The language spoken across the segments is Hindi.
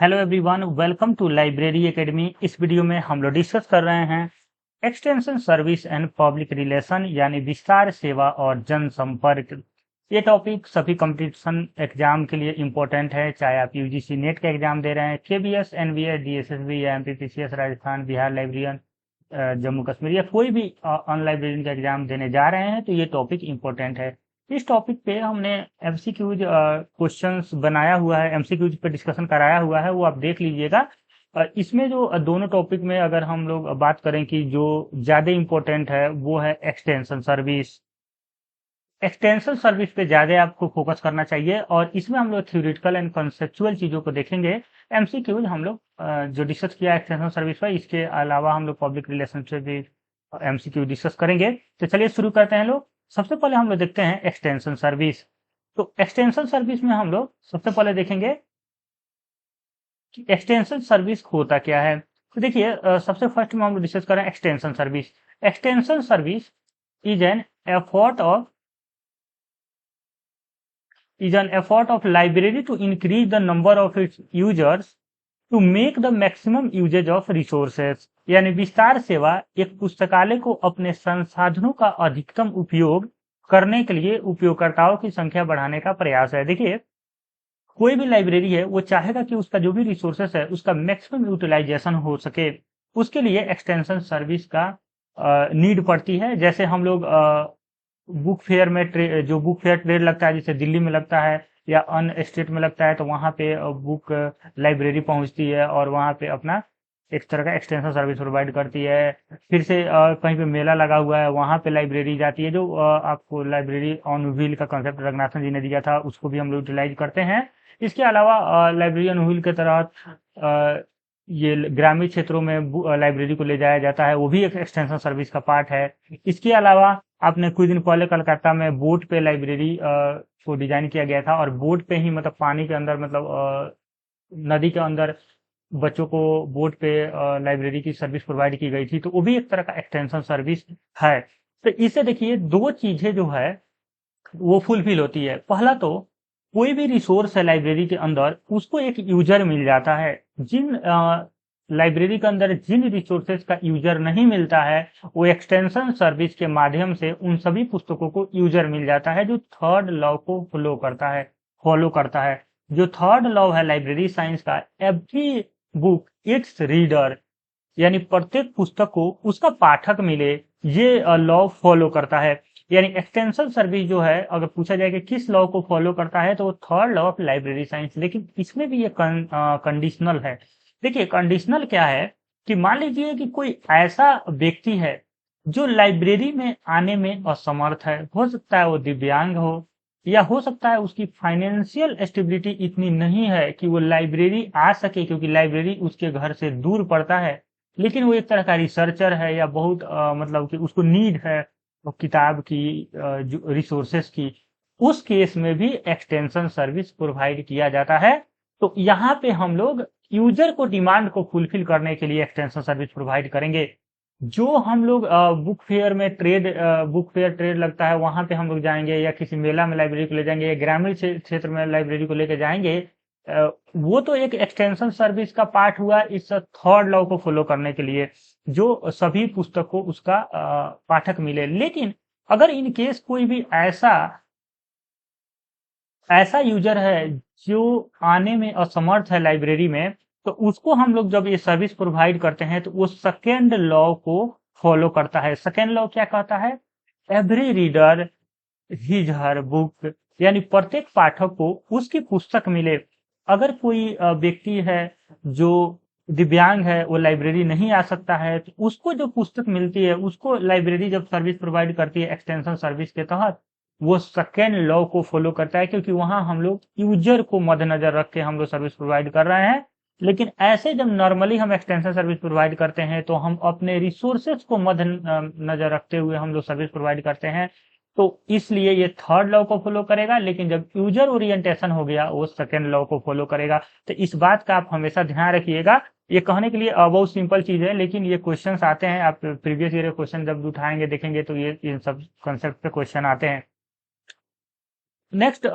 Hello everyone, welcome to library academy. इस वीडियो में हम लोग डिस्कस कर रहे हैं extension service and public relation यानी विस्तार सेवा और जनसंपर्क। ये टॉपिक सभी कंपटीशन एग्जाम के लिए इम्पोर्टेंट है, चाहे आप यूजीसी नेट का एग्जाम दे रहे हैं, केबीएस, एनबीए, डीएसएसबी या एमपीपीसीएस राजस्थान, बिहार लाइब्रेरियन, जम्मू कश्मीर या कोई भी ऑन लाइब्रेरियन का एग्जाम देने जा रहे हैं तो ये टॉपिक इम्पोर्टेंट है। इस टॉपिक पे हमने एमसीक्यूज क्वेश्चंस बनाया हुआ है, एमसीक्यूज पे डिस्कशन कराया हुआ है, वो आप देख लीजिएगा। इसमें जो दोनों टॉपिक में अगर हम लोग बात करें कि जो ज्यादा इम्पोर्टेंट है वो है एक्सटेंशन सर्विस। एक्सटेंशन सर्विस पे ज्यादा आपको फोकस करना चाहिए और इसमें हम लोग थ्योरेटिकल एंड कंसेप्चुअल चीजों को देखेंगे। एमसीक्यूज हम लोग जो डिस्कस किया एक्सटेंशन सर्विस पर, इसके अलावा हम लोग पब्लिक रिलेशन से भी एमसीक्यू डिस्कस करेंगे। तो चलिए शुरू करते हैं लोग। सबसे पहले हम लोग देखते हैं एक्सटेंशन सर्विस। तो एक्सटेंशन सर्विस में हम लोग सबसे पहले देखेंगे कि एक्सटेंशन सर्विस होता क्या है। तो देखिए, सबसे फर्स्ट में हम लोग डिस्कस करें extension service. Extension service is an effort of library to increase the number of its users to make the maximum usage of resources। यानी विस्तार सेवा एक पुस्तकालय को अपने संसाधनों का अधिकतम उपयोग करने के लिए उपयोगकर्ताओं की संख्या बढ़ाने का प्रयास है। देखिए, कोई भी लाइब्रेरी है वो चाहेगा कि उसका जो भी रिसोर्सेस है उसका मैक्सिमम यूटिलाइजेशन हो सके, उसके लिए एक्सटेंशन सर्विस का नीड पड़ती है। जैसे हम लोग बुक फेयर में जो बुक फेयर ट्रेड लगता है, जैसे दिल्ली में लगता है या अन्य स्टेट में लगता है, तो वहां पे बुक लाइब्रेरी पहुंचती है और वहां पे अपना एक तरह का एक्सटेंशन सर्विस प्रोवाइड करती है। फिर से कहीं पे मेला लगा हुआ है, वहां पे लाइब्रेरी जाती है। जो आपको लाइब्रेरी ऑन व्हील का कॉन्सेप्ट रंगनाथन जी ने दिया था, उसको भी हम लोग यूटिलाइज करते हैं। इसके अलावा लाइब्रेरी ऑन व्हील के तहत ये ग्रामीण क्षेत्रों में लाइब्रेरी को ले जाया जाता है, वो भी एक एक्सटेंशन सर्विस का पार्ट है। इसके अलावा आपने कुछ दिन पहले कलकत्ता में बोट पे लाइब्रेरी को डिजाइन किया गया था और बोट पे ही, मतलब पानी के अंदर, मतलब नदी के अंदर बच्चों को बोट पे लाइब्रेरी की सर्विस प्रोवाइड की गई थी, तो वो भी एक तरह का एक्सटेंशन सर्विस है। तो इससे देखिए दो चीजें जो है वो फुलफिल होती है। पहला तो कोई भी रिसोर्स है लाइब्रेरी के अंदर, उसको एक यूजर मिल जाता है। जिन लाइब्रेरी के अंदर जिन रिसोर्सेज का यूजर नहीं मिलता है, वो एक्सटेंशन सर्विस के माध्यम से उन सभी पुस्तकों को यूजर मिल जाता है, जो थर्ड लॉ को फॉलो करता है। जो थर्ड लॉ है लाइब्रेरी साइंस का, एवरी बुक इट्स रीडर, यानी प्रत्येक पुस्तक को उसका पाठक मिले, ये लॉ फॉलो करता है। यानी एक्सटेंशन सर्विस जो है, अगर पूछा जाए कि किस लॉ को फॉलो करता है, तो वो third law of library science. लेकिन इसमें भी ये कंडीशनल है। देखिए, कंडीशनल क्या है कि मान लीजिए कि कोई ऐसा व्यक्ति है जो लाइब्रेरी में आने में असमर्थ है। हो सकता है वो दिव्यांग हो, या हो सकता है उसकी फाइनेंशियल स्टेबिलिटी इतनी नहीं है कि वो लाइब्रेरी आ सके, क्योंकि लाइब्रेरी उसके घर से दूर पड़ता है। लेकिन वो एक तरह का रिसर्चर है, या बहुत मतलब कि उसको नीड है वो किताब की, रिसोर्सेस की। उस केस में भी एक्सटेंशन सर्विस प्रोवाइड किया जाता है। तो यहाँ पे हम लोग यूजर को डिमांड को फुलफिल करने के लिए एक्सटेंशन सर्विस प्रोवाइड करेंगे। जो हम लोग बुक फेयर ट्रेड लगता है, वहां पे हम लोग जाएंगे, या किसी मेला में लाइब्रेरी को ले जाएंगे, या ग्रामीण क्षेत्र में लाइब्रेरी को लेकर जाएंगे, वो तो एक एक्सटेंशन सर्विस का पार्ट हुआ इस थर्ड लॉ को फॉलो करने के लिए, जो सभी पुस्तक को उसका पाठक मिले। लेकिन अगर इन केस कोई भी ऐसा यूजर है जो आने में असमर्थ है लाइब्रेरी में, तो उसको हम लोग जब ये सर्विस प्रोवाइड करते हैं तो वो सेकेंड लॉ को फॉलो करता है। सेकेंड लॉ क्या कहता है? Every reader his her book, यानी प्रत्येक पाठक को उसकी पुस्तक मिले। अगर कोई व्यक्ति है जो दिव्यांग है, वो लाइब्रेरी नहीं आ सकता है, तो उसको जो पुस्तक मिलती है, उसको लाइब्रेरी जब सर्विस प्रोवाइड करती है एक्सटेंशन सर्विस के तहत, वो सेकेंड लॉ को फॉलो करता है, क्योंकि वहां हम लोग यूजर को मद्देनजर रख के हम लोग सर्विस प्रोवाइड कर रहे हैं। लेकिन ऐसे जब नॉर्मली हम एक्सटेंशन सर्विस प्रोवाइड करते हैं, तो हम अपने रिसोर्सेज को मद्देनजर रखते हुए हम लोग सर्विस प्रोवाइड करते हैं, तो इसलिए ये थर्ड लॉ को फॉलो करेगा। लेकिन जब यूजर ओरिएंटेशन हो गया, वो सेकेंड लॉ को फॉलो करेगा। तो इस बात का आप हमेशा ध्यान रखिएगा। ये कहने के लिए बहुत सिंपल चीज है, लेकिन ये क्वेश्चंस आते हैं। आप प्रीवियस ईयर क्वेश्चन जब उठाएंगे देखेंगे, तो ये इन सब कंसेप्ट पे क्वेश्चन आते हैं। नेक्स्ट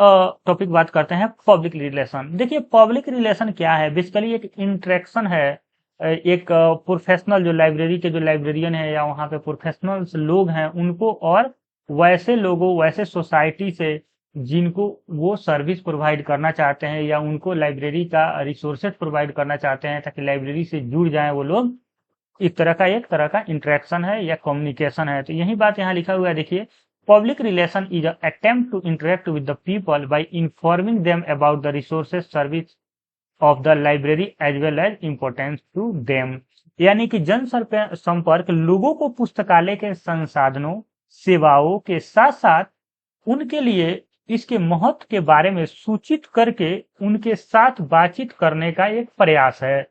टॉपिक बात करते हैं पब्लिक रिलेशन। देखिए पब्लिक रिलेशन क्या है, बेसिकली एक इंटरेक्शन है एक प्रोफेशनल जो लाइब्रेरी के जो लाइब्रेरियन है या वहाँ पे प्रोफेशनल्स लोग हैं उनको और वैसे लोगों वैसे सोसाइटी से जिनको वो सर्विस प्रोवाइड करना चाहते हैं या उनको लाइब्रेरी का रिसोर्सेज प्रोवाइड करना चाहते हैं ताकि लाइब्रेरी से जुड़ जाएं वो लोग। एक तरह का इंटरेक्शन है या कम्युनिकेशन है। तो यही बात यहाँ लिखा हुआ है, देखिए public relation is attempt to interact with the people by informing them about the resources service of the library as well as importance to them. यानी कि जन संपर्क लोगों को पुस्तकालय के संसाधनों सेवाओं के साथ साथ उनके लिए इसके महत्व के बारे में सूचित करके उनके साथ बातचीत करने का एक प्रयास है।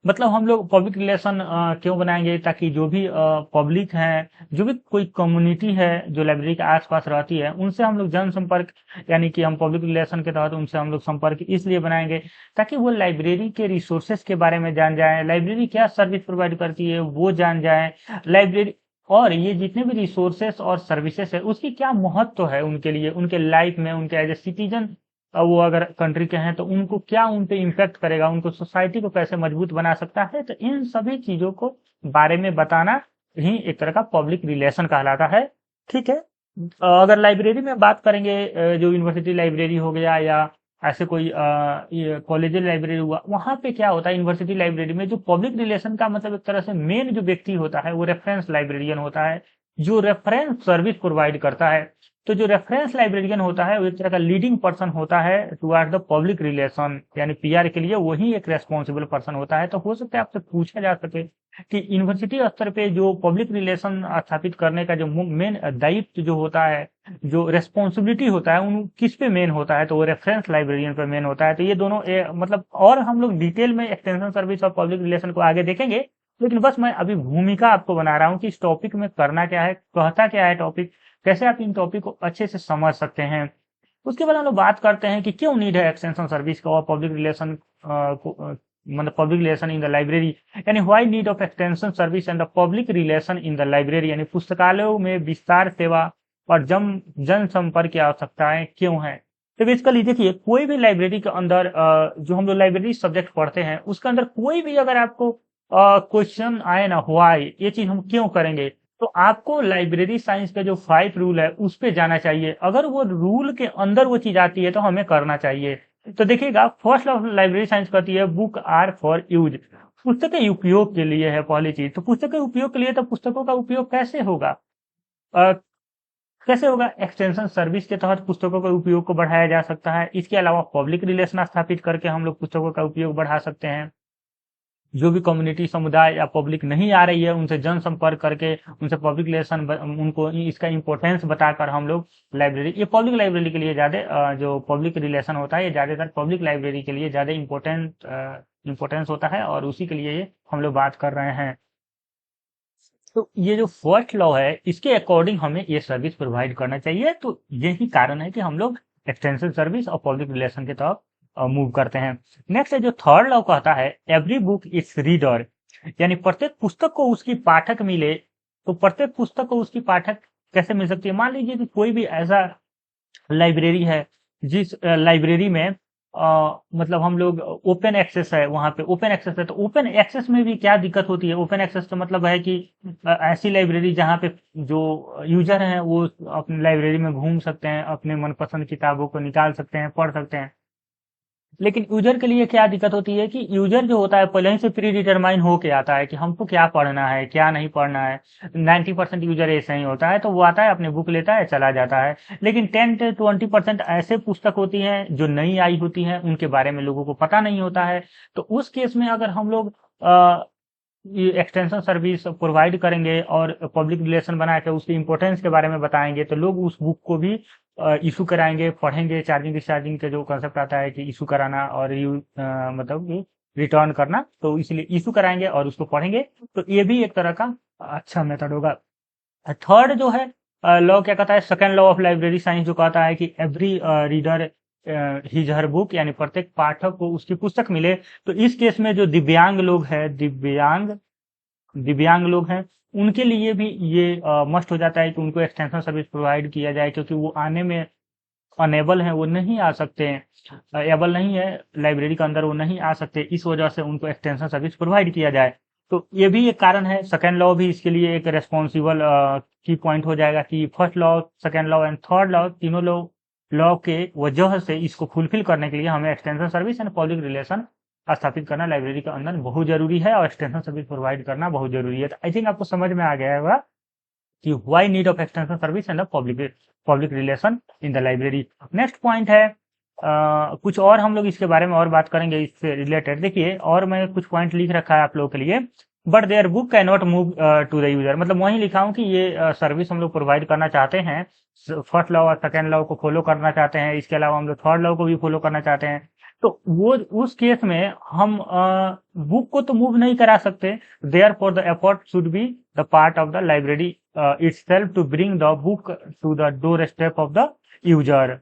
मतलब हम लोग पब्लिक रिलेशन क्यों बनाएंगे, ताकि जो भी पब्लिक है, जो भी कोई कम्युनिटी है जो लाइब्रेरी के आसपास रहती है, उनसे हम लोग जन संपर्क यानी कि हम पब्लिक रिलेशन के तहत उनसे हम लोग संपर्क इसलिए बनाएंगे ताकि वो लाइब्रेरी के रिसोर्सेज के बारे में जान जाए, लाइब्रेरी क्या सर्विस प्रोवाइड करती है वो जान जाए, लाइब्रेरी और ये जितने भी रिसोर्सेस और सर्विसेज है उसकी क्या महत्व है उनके लिए, उनके लाइफ में, उनके एज ए सिटीजन वो अगर कंट्री के हैं तो उनको क्या उन पे इम्पैक्ट करेगा, उनको सोसाइटी को कैसे मजबूत बना सकता है। तो इन सभी चीजों को बारे में बताना ही एक तरह का पब्लिक रिलेशन कहलाता है। ठीक है, अगर लाइब्रेरी में बात करेंगे जो यूनिवर्सिटी लाइब्रेरी हो गया या ऐसे कोई कॉलेज लाइब्रेरी हुआ, वहां पे क्या होता है यूनिवर्सिटी लाइब्रेरी में जो पब्लिक रिलेशन का मतलब एक तरह से मेन जो व्यक्ति होता है वो रेफरेंस लाइब्रेरियन होता है जो रेफरेंस सर्विस प्रोवाइड करता है। तो जो रेफरेंस लाइब्रेरियन होता है वो एक तरह का लीडिंग पर्सन होता है टुवर्ड द पब्लिक रिलेशन, यानी पीआर के लिए वही एक रेस्पॉन्सिबल पर्सन होता है। तो हो सकता है आपसे पूछा जा सके कि यूनिवर्सिटी स्तर पे जो पब्लिक रिलेशन स्थापित करने का जो मेन दायित्व जो होता है, जो रेस्पॉन्सिबिलिटी होता है, उन किस पे मेन होता है, तो वो रेफरेंस लाइब्रेरियन पे मेन होता है। तो ये दोनों मतलब और हम लोग डिटेल में एक्सटेंशन सर्विस और पब्लिक रिलेशन को आगे देखेंगे, लेकिन बस मैं अभी भूमिका आपको बना रहा हूँ कि इस टॉपिक में करना क्या है, कहता क्या है टॉपिक, कैसे आप इन टॉपिक को अच्छे से समझ सकते हैं। उसके बाद हम लोग बात करते हैं कि क्यों नीड है एक्सटेंशन सर्विस का और पब्लिक रिलेशन मतलब public relation in the library, यानी why need of extension service and the public relation in the library, यानी पुस्तकालयों में विस्तार सेवा और जन संपर्क की आवश्यकताएं क्यों है। तो बेसिकली देखिए कोई भी लाइब्रेरी के अंदर जो हम लोग लाइब्रेरी सब्जेक्ट पढ़ते हैं उसके अंदर कोई भी अगर आपको क्वेश्चन आए ना, व्हाई ये चीज हम क्यों करेंगे, तो आपको लाइब्रेरी साइंस का जो 5 रूल है उस पे जाना चाहिए। अगर वो रूल के अंदर वो चीज आती है तो हमें करना चाहिए। तो देखिएगा फर्स्ट ऑफ लाइब्रेरी साइंस कहती है बुक आर फॉर यूज, पुस्तकें उपयोग के लिए है पहली चीज। तो पुस्तकें उपयोग के लिए, तो पुस्तकों का उपयोग कैसे होगा, अ, कैसे होगा, एक्सटेंशन सर्विस के तहत पुस्तकों के उपयोग को बढ़ाया जा सकता है। इसके अलावा पब्लिक रिलेशन स्थापित करके हम लोग पुस्तकों का उपयोग बढ़ा सकते हैं। जो भी कम्युनिटी समुदाय या पब्लिक नहीं आ रही है उनसे जन संपर्क करके उनसे पब्लिक रिलेशन उनको इसका इम्पोर्टेंस बताकर हम लोग लाइब्रेरी, ये पब्लिक लाइब्रेरी के लिए ज्यादा जो पब्लिक रिलेशन होता है ये ज्यादातर पब्लिक लाइब्रेरी के लिए ज्यादा इम्पोर्टेंस होता है और उसी के लिए ये हम लोग बात कर रहे हैं। तो ये जो फर्स्ट लॉ है इसके अकॉर्डिंग हमें ये सर्विस प्रोवाइड करना चाहिए। तो यही कारण है कि हम लोग एक्सटेंसिव सर्विस और पब्लिक रिलेशन के तरफ मूव करते हैं। नेक्स्ट है जो थर्ड लॉ कहता है एवरी बुक इज रीडर, यानी प्रत्येक पुस्तक को उसकी पाठक मिले। तो प्रत्येक पुस्तक को उसकी पाठक कैसे मिल सकती है, मान लीजिए कि कोई भी ऐसा लाइब्रेरी है जिस लाइब्रेरी में मतलब हम लोग ओपन एक्सेस है, वहां पे ओपन एक्सेस है। तो ओपन एक्सेस में भी क्या दिक्कत होती है, ओपन एक्सेस का मतलब है कि ऐसी लाइब्रेरी जहाँ पे जो यूजर हैं वो अपनी लाइब्रेरी में घूम सकते हैं, अपने मनपसंद किताबों को निकाल सकते हैं, पढ़ सकते हैं। लेकिन यूजर के लिए क्या दिक्कत होती है कि यूजर जो होता है पहले ही से प्री डिटरमाइन होके आता है कि हमको क्या पढ़ना है क्या नहीं पढ़ना है। 90% यूजर ऐसा ही होता है, तो वो आता है अपने बुक लेता है चला जाता है। लेकिन 10 से 20% ऐसे पुस्तक होती हैं जो नई आई होती हैं, उनके बारे में लोगों को पता नहीं होता है। तो उस केस में अगर हम लोग ये एक्सटेंशन सर्विस प्रोवाइड करेंगे और पब्लिक रिलेशन बना के उसके इम्पोर्टेंस के बारे में बताएंगे तो लोग उस बुक को भी इशू कराएंगे, पढ़ेंगे। चार्जिंग डिस्चार्जिंग का जो कंसेप्ट आता है कि इशू कराना और मतलब कि रिटर्न करना, तो इसलिए इशू कराएंगे और उसको पढ़ेंगे। तो ये भी एक तरह का अच्छा मेथड होगा। थर्ड जो है लॉ क्या कहता है, second law of library science जो कहता है कि every reader his her book, यानी प्रत्येक पाठक को उसकी पुस्तक मिले। तो इस केस में जो दिव्यांग लोग हैं, दिव्यांग लोग हैं, उनके लिए भी ये मस्ट हो जाता है कि उनको एक्सटेंशन सर्विस प्रोवाइड किया जाए, क्योंकि वो आने में अनेबल हैं वो नहीं आ सकते हैं, एबल नहीं है लाइब्रेरी के अंदर वो नहीं आ सकते, इस वजह से उनको एक्सटेंशन सर्विस प्रोवाइड किया जाए। तो ये भी एक कारण है। सेकेंड लॉ भी इसके लिए एक रेस्पॉन्सिबल की पॉइंट हो जाएगा कि first law, second law and third law, तीनों लॉ के वजह से इसको फुलफिल करने के लिए हमें extension service and public relation स्थापित करना लाइब्रेरी के अंदर बहुत जरूरी है, और एक्सटेंशन सर्विस प्रोवाइड करना बहुत जरूरी है। तो आई थिंक आपको समझ में आ गया होगा कि why need of extension service and public relation in the library. Next point है, कुछ और हम लोग इसके बारे में और बात करेंगे इससे रिलेटेड। देखिए, और मैं कुछ पॉइंट लिख रखा है आप लोगों के लिए। But their book can not move to the user, मतलब वही लिखा हूं कि ये सर्विस हम लोग प्रोवाइड करना चाहते हैं, फर्स्ट लॉ और सेकेंड लॉ को फॉलो करना चाहते हैं, इसके अलावा हम लोग थर्ड लॉ को भी फॉलो करना चाहते हैं। तो वो उस केस में हम बुक को तो मूव नहीं करा सकते। Therefore the effort should be the part of the library itself to bring the book to the doorstep of the user।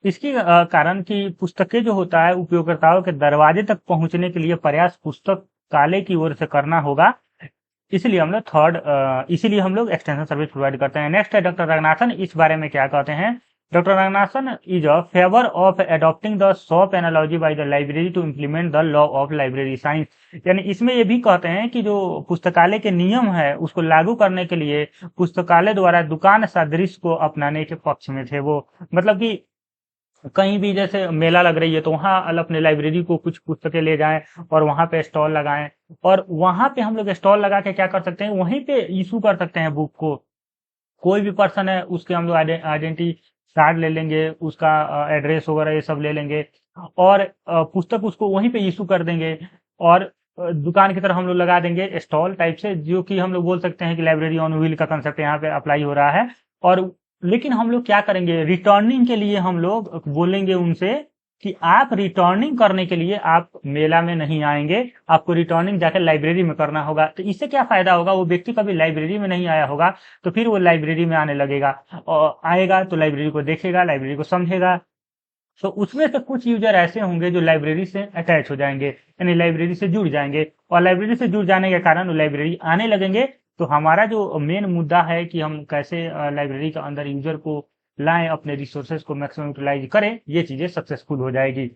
इसकी कारण कि पुस्तकें जो होता है उपयोगकर्ताओं के दरवाजे तक पहुंचने के लिए प्रयास पुस्तकालय की ओर से करना होगा। इसीलिए हम लोग एक्सटेंशन सर्विस प्रोवाइड करते हैं। नेक्स्ट है डॉक्टर रंगनाथन, इस बारे में क्या कहते हैं। Doctor Ranganathan is a favour of adopting the shop analogy by the library to implement the law of library science. यानी इसमें ये भी कहते हैं कि जो पुस्तकालय के नियम है उसको लागू करने के लिए पुस्तकालय द्वारा दुकान सादृश्य को अपनाने के पक्ष में थे वो। मतलब कि कहीं भी जैसे मेला लग रही है तो वहां अपने लाइब्रेरी को कुछ पुस्तकें ले जाएं और वहां पे स्टॉल लगाएं, और वहां पे हम लोग स्टॉल लगा के क्या कर सकते हैं, वहीं पे इशू कर सकते हैं बुक को। कोई भी पर्सन है उसके हम लोग आइडेंटिटी कार्ड ले लेंगे, उसका एड्रेस वगैरह ये सब ले लेंगे, और पुस्तक उसको वहीं पे इशू कर देंगे, और दुकान की तरह हम लोग लगा देंगे स्टॉल टाइप से, जो कि हम लोग बोल सकते हैं कि लाइब्रेरी ऑन व्हील का कंसेप्ट यहाँ पे अप्लाई हो रहा है। और लेकिन हम लोग क्या करेंगे, रिटर्निंग के लिए हम लोग बोलेंगे उनसे कि आप रिटर्निंग करने के लिए आप मेला में नहीं आएंगे, आपको रिटर्निंग जाकर लाइब्रेरी में करना होगा। तो इससे क्या फायदा होगा, वो व्यक्ति कभी लाइब्रेरी में नहीं आया होगा तो फिर वो लाइब्रेरी में आने लगेगा, और आएगा तो लाइब्रेरी को देखेगा, लाइब्रेरी को समझेगा। तो उसमें से कुछ यूजर ऐसे होंगे जो लाइब्रेरी से अटैच हो जाएंगे, यानी लाइब्रेरी से जुड़ जाएंगे, और लाइब्रेरी से जुड़ जाने के कारण वो लाइब्रेरी आने लगेंगे। तो हमारा जो मेन मुद्दा है कि हम कैसे लाइब्रेरी के अंदर यूजर को लाएं, अपने रिसोर्सेज को मैक्सिमम यूटिलाइज करें, ये चीजें सक्सेसफुल हो जाएगी।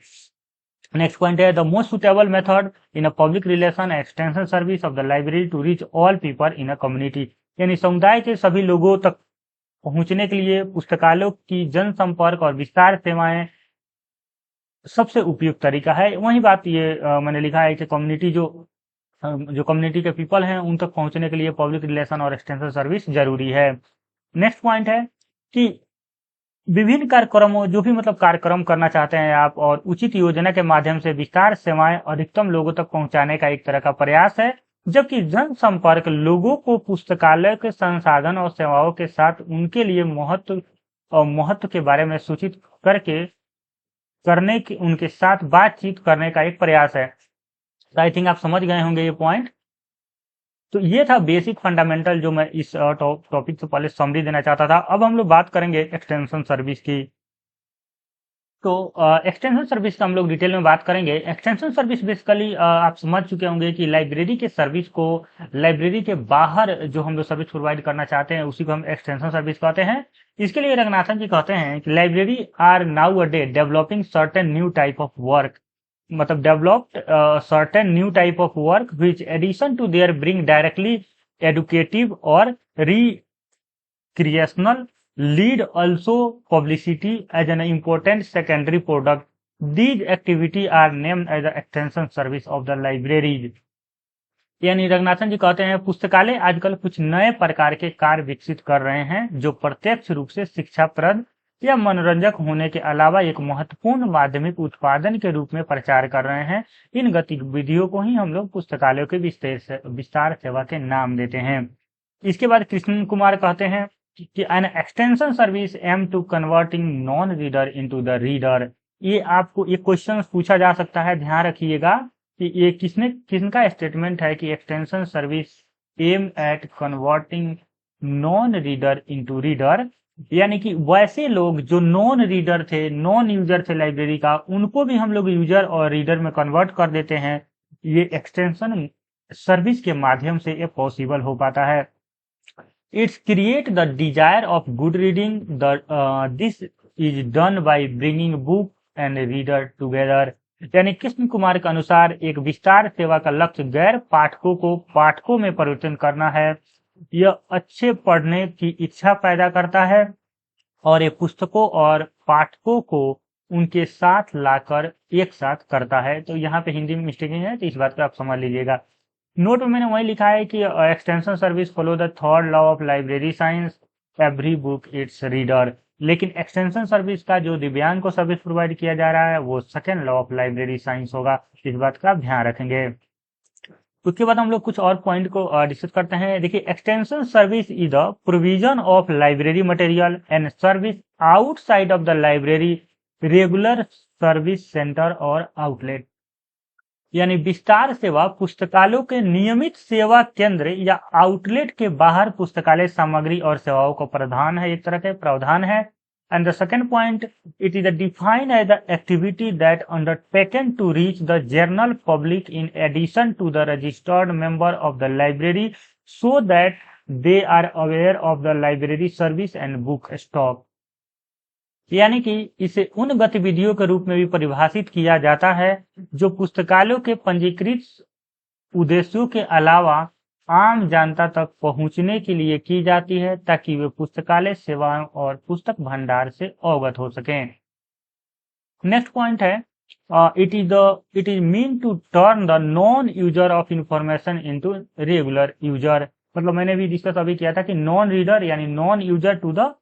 नेक्स्ट पॉइंट है, the most suitable method in a public relation extension service of the library to reach all people in a community. यानी समुदाय के सभी लोगों तक पहुंचने के लिए पुस्तकालयों की जनसंपर्क और विस्तार सेवाएं सबसे उपयुक्त तरीका है। वही बात ये मैंने लिखा है कि कम्युनिटी के पीपल हैं उन तक पहुंचने के लिए पब्लिक रिलेशन और एक्सटेंशन सर्विस जरूरी है। नेक्स्ट पॉइंट है कि विभिन्न कार्यक्रमों, जो भी मतलब कार्यक्रम करना चाहते हैं आप, और उचित योजना के माध्यम से विस्तार सेवाएं अधिकतम लोगों तक पहुंचाने का एक तरह का प्रयास है, जबकि जनसंपर्क लोगों को पुस्तकालय के संसाधन और सेवाओं के साथ उनके लिए महत्व के बारे में सूचित करने की उनके साथ बातचीत करने का एक प्रयास है। आई थिंक आप समझ गए होंगे ये पॉइंट। तो ये था बेसिक फंडामेंटल जो मैं इस टॉपिक से पहले समरी देना चाहता था। अब हम लोग बात करेंगे एक्सटेंशन सर्विस की। तो एक्सटेंशन सर्विस का हम लोग डिटेल में बात करेंगे। एक्सटेंशन सर्विस बेसिकली आप समझ चुके होंगे कि लाइब्रेरी के सर्विस को लाइब्रेरी के बाहर जो हम लोग सर्विस प्रोवाइड करना चाहते हैं उसी को हम एक्सटेंशन सर्विस कहते हैं। इसके लिए रंगनाथन जी कहते हैं कि library are nowadays developing certain new type of work, मतलब developed certain new type of work which addition to their bring directly educative और recreational lead also publicity as an important secondary product. These activities are named as the extension service of the libraries। यानी रंगनाथन जी कहते हैं पुस्तकालय आजकल कुछ नए प्रकार के कार्य विकसित कर रहे हैं जो प्रत्यक्ष रूप से शिक्षाप्रद या मनोरंजक होने के अलावा एक महत्वपूर्ण माध्यमिक उत्पादन के रूप में प्रचार कर रहे हैं। इन गतिविधियों को ही हम लोग पुस्तकालयों के विस्तार सेवा के नाम देते हैं। इसके बाद कृष्ण कुमार कहते हैं कि an extension service aim to converting non reader into the reader। ये आपको एक क्वेश्चन पूछा जा सकता है, ध्यान रखिएगा कि ये किसका स्टेटमेंट है कि extension service aim at converting non reader into reader, यानी कि वैसे लोग जो नॉन रीडर थे, नॉन यूजर थे लाइब्रेरी का, उनको भी हम लोग यूजर और रीडर में कन्वर्ट कर देते हैं। ये एक्सटेंशन सर्विस के माध्यम से ये पॉसिबल हो पाता है। It's create the desire of good reading. This is done by bringing book and reader together. यानी कृष्ण कुमार के अनुसार एक विस्तार सेवा का लक्ष्य गैर पाठकों को पाठकों में परिवर्तन करना है। यह अच्छे पढ़ने की इच्छा पैदा करता है और ये पुस्तकों और पाठकों को उनके साथ लाकर एक साथ करता है। तो यहाँ पे हिंदी में मिस्टेकिंग है, तो इस बात को आप समझ लीजिएगा। नोट में मैंने वही लिखा है कि extension service follow the third law of library science, every book it's reader. लेकिन एक्सटेंशन सर्विस का जो दिव्यांग को सर्विस प्रोवाइड किया जा रहा है वो second law of library science होगा। इस बात का आप ध्यान रखेंगे। उसके बाद हम लोग कुछ और पॉइंट को डिस्कस करते हैं। देखिए, extension service is the provision of library material and service outside of the library regular service centre और आउटलेट। यानी विस्तार सेवा पुस्तकालयों के नियमित सेवा केंद्र या आउटलेट के बाहर पुस्तकालय सामग्री और सेवाओं का प्रदान है, एक तरह के प्रावधान है। And the second point, it is defined as the activity that undertaken to reach the general public in addition to the registered member of the library so that they are aware of the library service and book stock. यानी कि इसे उन गतिविधियों के रूप में भी परिभाषित किया जाता है जो पुस्तकालयों के पंजीकृत उद्देश्यों के अलावा आम जनता तक पहुंचने के लिए की जाती है ताकि वे पुस्तकालय सेवाओं और पुस्तक भंडार से अवगत हो सकें। नेक्स्ट पॉइंट है it is mean to turn the non user of information into regular user. मतलब मैंने भी डिस्कस अभी किया था कि नॉन रीडर यानी non user to the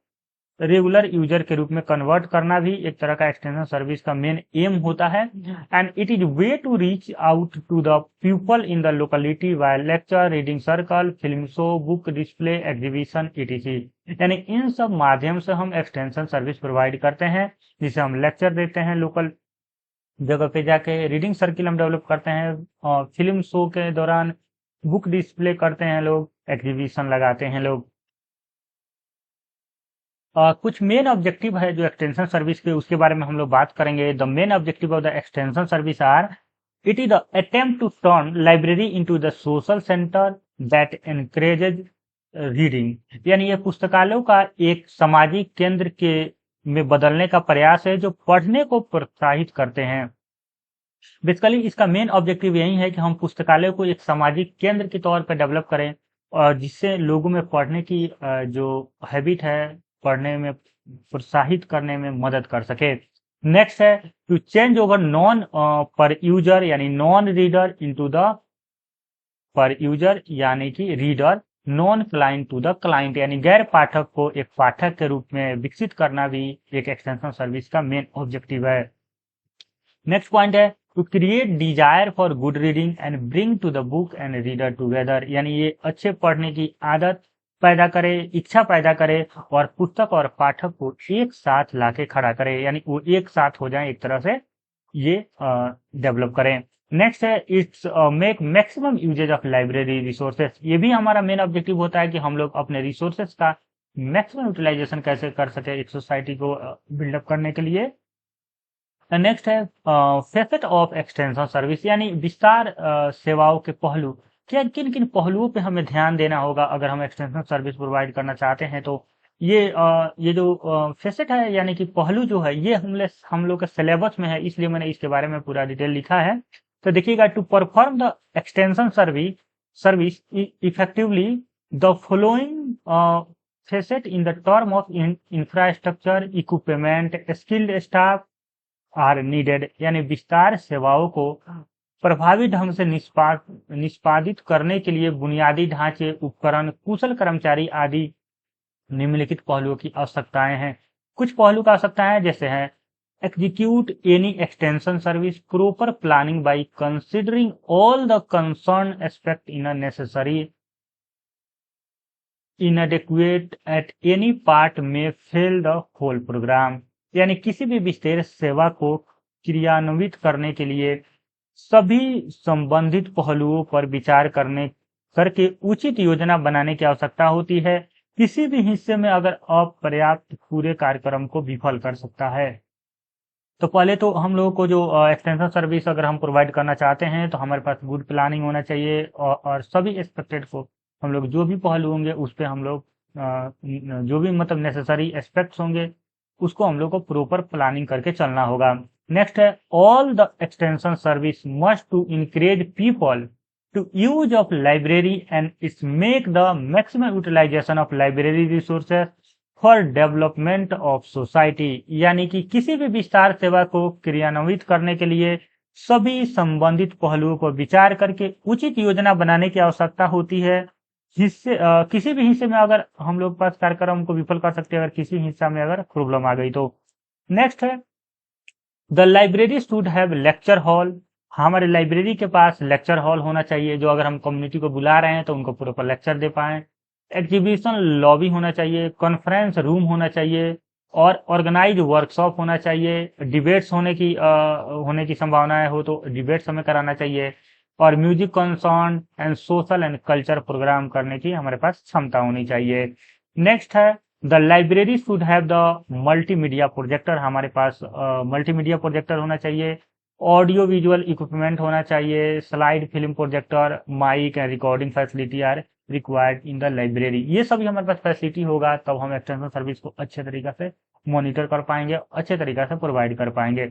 regular user के रूप में कन्वर्ट करना भी एक तरह का एक्सटेंशन सर्विस का मेन एम होता है। And it is way to reach out to the people in the locality by lecture, reading circle, film show, book display, exhibition etc। यानी इन सब माध्यम से हम एक्सटेंशन सर्विस प्रोवाइड करते हैं, जिसे हम लेक्चर देते हैं लोकल जगह पे जाके, रीडिंग सर्किल हम डेवलप करते हैं, और फिल्म शो के दौरान बुक डिस्प्ले करते हैं लोग, एग्जीबिशन लगाते हैं लोग। कुछ मेन ऑब्जेक्टिव है जो एक्सटेंशन सर्विस के, उसके बारे में हम लोग बात करेंगे। The main objective of the extension service are it is the attempt to turn library into the social centre that encourages reading. यानी ये पुस्तकालयों का एक सामाजिक केंद्र के में बदलने का प्रयास है जो पढ़ने को प्रोत्साहित करते हैं। बेसिकली इसका मेन ऑब्जेक्टिव यही है कि हम पुस्तकालय को एक सामाजिक केंद्र के तौर पर डेवलप करें और जिससे लोगों में पढ़ने की जो हैबिट है, पढ़ने में प्रोत्साहित करने में मदद कर सके। नेक्स्ट है to change over non per user यानी non reader into the per user यानी कि reader, non client to the client यानी गैर पाठक को एक पाठक के रूप में विकसित करना भी एक एक्सटेंशन सर्विस का मेन ऑब्जेक्टिव है। नेक्स्ट पॉइंट है to create desire for good reading and bring to the book and reader together. यानी ये अच्छे पढ़ने की आदत पैदा करे, इच्छा पैदा करे और पुस्तक और पाठक को एक साथ लाके खड़ा करे, यानी वो एक साथ हो जाए, एक तरह से ये डेवलप करें। नेक्स्ट है it's make maximum uses of library resources. ये भी हमारा मेन ऑब्जेक्टिव होता है कि हम लोग अपने रिसोर्सेस का मैक्सिमम यूटिलाइजेशन कैसे कर सके एक सोसाइटी को बिल्डअप करने के लिए। नेक्स्ट है फेसेट ऑफ एक्सटेंशन सर्विस यानी विस्तार सेवाओं के पहलू। क्या किन किन पहलुओं पे हमें ध्यान देना होगा अगर हम एक्सटेंशन सर्विस प्रोवाइड करना चाहते हैं। तो ये जो फेसेट है यानी कि पहलू जो है ये हम लोग के सिलेबस में है, इसलिए मैंने इसके बारे में पूरा डिटेल लिखा है। तो देखिएगा, to perform the extension service effectively the following facet in the term of infrastructure, equipment, skilled staff are needed. यानी विस्तार सेवाओं को प्रभावी ढंग से निष्पादित करने के लिए बुनियादी ढांचे, उपकरण, कुशल कर्मचारी आदि निम्नलिखित पहलुओं की आवश्यकताएं हैं। कुछ पहलू का आवश्यकताएं जैसे हैं execute any extension service proper planning by considering all the concerned aspect in a necessary inadequate at any part may fail the whole program। यानी किसी भी विस्तार सेवा को क्रियान्वित करने के लिए सभी संबंधित पहलुओं पर विचार करके उचित योजना बनाने की आवश्यकता होती है। किसी भी हिस्से में अगर अपर्याप्त पूरे कार्यक्रम को विफल कर सकता है। तो पहले तो हम लोगों को जो एक्सटेंशन सर्विस अगर हम प्रोवाइड करना चाहते हैं तो हमारे पास गुड प्लानिंग होना चाहिए और सभी एक्सपेक्टेड को हम लोग जो भी पहलू होंगे उस पर हम लोग जो भी मतलब नेसेसरी एस्पेक्ट्स होंगे उसको हम लोग को प्रॉपर प्लानिंग करके चलना होगा। नेक्स्ट है all the extension service must to encourage people to use of library and its make the maximum utilization of library resources for development of society। यानी कि किसी भी विस्तार सेवा को क्रियान्वित करने के लिए सभी संबंधित पहलुओं पर विचार करके उचित योजना बनाने की आवश्यकता होती है। हिस्से किसी भी हिस्से में अगर हम लोग पास कार्यक्रम को विफल कर सकते हैं अगर किसी हिस्सा में अगर प्रॉब्लम आ गई तो। नेक्स्ट है the library should have lecture hall. हमारे लाइब्रेरी के पास लेक्चर हॉल होना चाहिए, जो अगर हम कम्युनिटी को बुला रहे हैं तो उनको प्रॉपर लेक्चर दे पाए। एग्जीबिशन लॉबी होना चाहिए, कॉन्फ्रेंस रूम होना चाहिए और ऑर्गेनाइज वर्कशॉप होना चाहिए। डिबेट्स होने की संभावनाएं हो तो डिबेट्स हमें कराना चाहिए और music concern and social and culture program करने की हमारे पास क्षमता होनी चाहिए। नेक्स्ट है the library should have the multimedia projector. हमारे पास मल्टीमीडिया प्रोजेक्टर होना चाहिए, ऑडियो विजुअल इक्विपमेंट होना चाहिए, slide film projector, mic and recording facility are required in the library. ये सभी हमारे पास फैसिलिटी होगा तब हम एक्सटेंशन सर्विस को अच्छे तरीके से मॉनिटर कर पाएंगे, अच्छे तरीके से प्रोवाइड कर पाएंगे।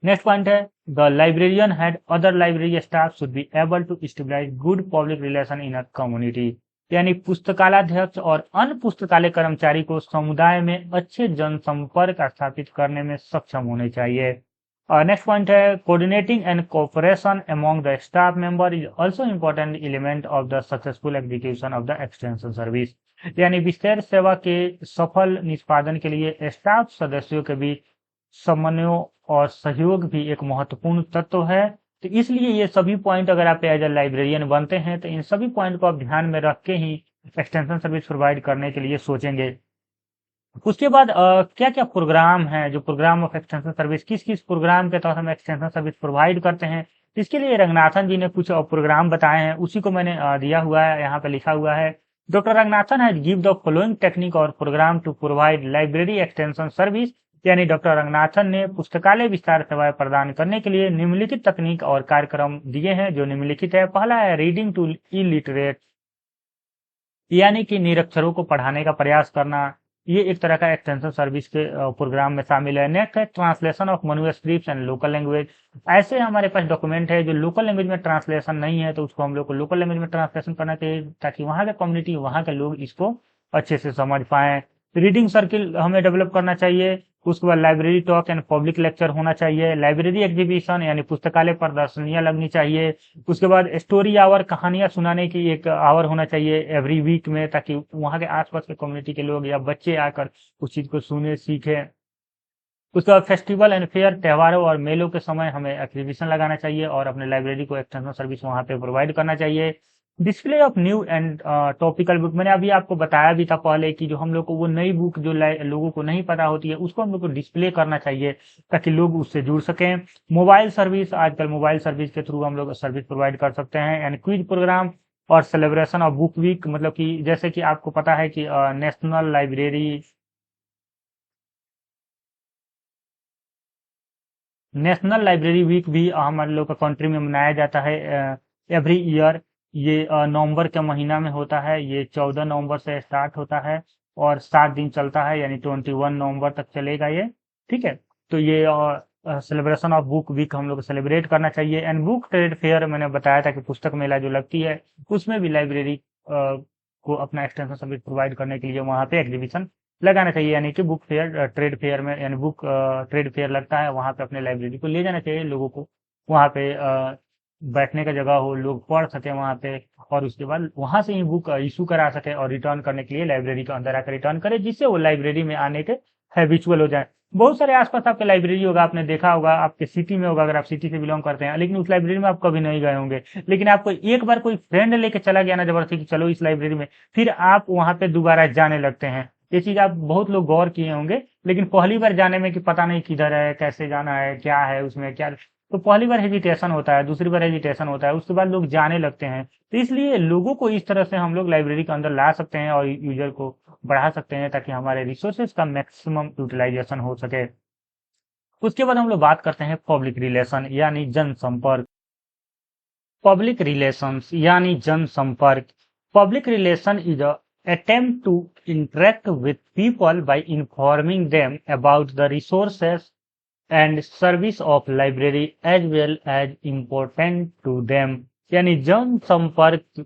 नेक्स्ट पॉइंट है the librarian had other library staff should be able to stabilize good public relation in a community. यानी पुस्तकालयाध्यक्ष और अन्य पुस्तकालय कर्मचारी को समुदाय में अच्छे जनसंपर्क स्थापित करने में सक्षम होने चाहिए। नेक्स्ट पॉइंट है coordinating and cooperation among the staff member is also important element of the successful execution of the extension service. यानी विस्तार सेवा के सफल निष्पादन के लिए स्टाफ सदस्यों के बीच समन्वय और सहयोग भी एक महत्वपूर्ण तत्व है। तो इसलिए ये सभी पॉइंट अगर आप एज ए लाइब्रेरियन बनते हैं तो इन सभी पॉइंट को आप ध्यान में रख के ही एक्सटेंशन सर्विस प्रोवाइड करने के लिए सोचेंगे। उसके बाद क्या क्या प्रोग्राम है, जो प्रोग्राम ऑफ एक्सटेंशन सर्विस, किस किस प्रोग्राम के तहत हम एक्सटेंशन सर्विस प्रोवाइड करते हैं, इसके लिए रंगनाथन जी ने कुछ प्रोग्राम बताए हैं, उसी को मैंने दिया हुआ है, यहाँ पे लिखा हुआ है। Doctor Ranganathan has give the following technique और programme to provide library extension service. यानी डॉक्टर रंगनाथन ने पुस्तकालय विस्तार सेवाएं प्रदान करने के लिए निम्नलिखित तकनीक और कार्यक्रम दिए हैं, जो निम्नलिखित है। पहला है रीडिंग टू इलिटरेट, यानी कि निरक्षरों को पढ़ाने का प्रयास करना, ये एक तरह का एक्सटेंशन सर्विस के प्रोग्राम में शामिल है। नेक्स्ट है translation of manuscripts and local language. ऐसे हमारे पास डॉक्यूमेंट है जो लोकल लैंग्वेज में ट्रांसलेशन नहीं है तो उसको हम लोग को लोकल लैंग्वेज में ट्रांसलेशन करना चाहिए ताकि वहाँ के कम्युनिटी, वहाँ के लोग इसको अच्छे से समझ पाए। रीडिंग सर्किल हमें डेवलप करना चाहिए। उसके बाद library talk and public lecture होना चाहिए। लाइब्रेरी एग्जीबिशन यानी पुस्तकालय प्रदर्शनियां लगनी चाहिए। उसके बाद स्टोरी आवर, कहानियां सुनाने की एक आवर होना चाहिए एवरी वीक में, ताकि वहाँ के आसपास के कम्युनिटी के लोग या बच्चे आकर उस चीज को सुने सीखे। उसके बाद फेस्टिवल एंड फेयर, त्योहारों और मेलों के समय हमें एग्जीबिशन लगाना चाहिए और अपने लाइब्रेरी को एक्सटेंशन सर्विस वहाँ पे प्रोवाइड करना चाहिए। Display of new and topical book, मैंने अभी आपको बताया भी था पहले कि जो हम लोग को वो नई बुक जो लोगों को नहीं पता होती है उसको हम लोग को डिस्प्ले करना चाहिए ताकि लोग उससे जुड़ सकें। मोबाइल सर्विस, आजकल मोबाइल सर्विस के थ्रू हम लोग सर्विस प्रोवाइड कर सकते हैं। एंड क्विज प्रोग्राम और सेलिब्रेशन ऑफ बुक वीक, मतलब कि जैसे कि आपको पता है कि नेशनल लाइब्रेरी वीक भी हमारे लोग का कंट्री में मनाया जाता है एवरी ईयर। ये नवंबर के महीना में होता है। ये 14 नवंबर से स्टार्ट होता है और 7 दिन चलता है, यानी 21 नवंबर तक चलेगा ये। ठीक है, तो ये सेलिब्रेशन ऑफ बुक वीक हम लोग सेलिब्रेट करना चाहिए। एंड बुक ट्रेड फेयर, मैंने बताया था कि पुस्तक मेला जो लगती है उसमें भी लाइब्रेरी को अपना एक्सटेंशन सर्विस प्रोवाइड करने के लिए वहाँ पे एग्जीबिशन लगाना चाहिए। यानी कि बुक फेयर ट्रेड फेयर में, यानी बुक ट्रेड फेयर लगता है वहाँ पे अपने लाइब्रेरी को ले जाना चाहिए लोगों को। वहाँ पे बैठने का जगह हो, लोग पढ़ सके वहाँ पे और उसके बाद वहाँ से ही बुक इशू करा सके और रिटर्न करने के लिए लाइब्रेरी के अंदर आकर रिटर्न करे, जिससे वो लाइब्रेरी में आने के हैबिचुअल हो जाए। बहुत सारे आसपास आपके लाइब्रेरी होगा, आपने देखा होगा, आपके सिटी में होगा अगर आप सिटी से बिलोंग करते हैं, लेकिन उस लाइब्रेरी में आप कभी नहीं गए होंगे। लेकिन आपको एक बार कोई फ्रेंड लेके चला गया ना जबरदस्ती कि चलो इस लाइब्रेरी में, फिर आप वहाँ पे दोबारा जाने लगते हैं। ये चीज आप बहुत लोग गौर किए होंगे। लेकिन पहली बार जाने में कि पता नहीं किधर है, कैसे जाना है, क्या है उसमें क्या, तो पहली बार हेजिटेशन होता है, दूसरी बार हेजिटेशन होता है, उसके बाद लोग जाने लगते हैं। तो इसलिए लोगों को इस तरह से हम लोग लाइब्रेरी के अंदर ला सकते हैं और यूजर को बढ़ा सकते हैं ताकि हमारे रिसोर्सेज का मैक्सिमम यूटिलाइजेशन हो सके। उसके बाद हम लोग बात करते हैं पब्लिक रिलेशन यानी जनसंपर्क। पब्लिक रिलेशंस यानी जनसंपर्क। Public relation is a attempt to interact with people by informing them about the resources and service of library as well as important to them। यानी जन संपर्क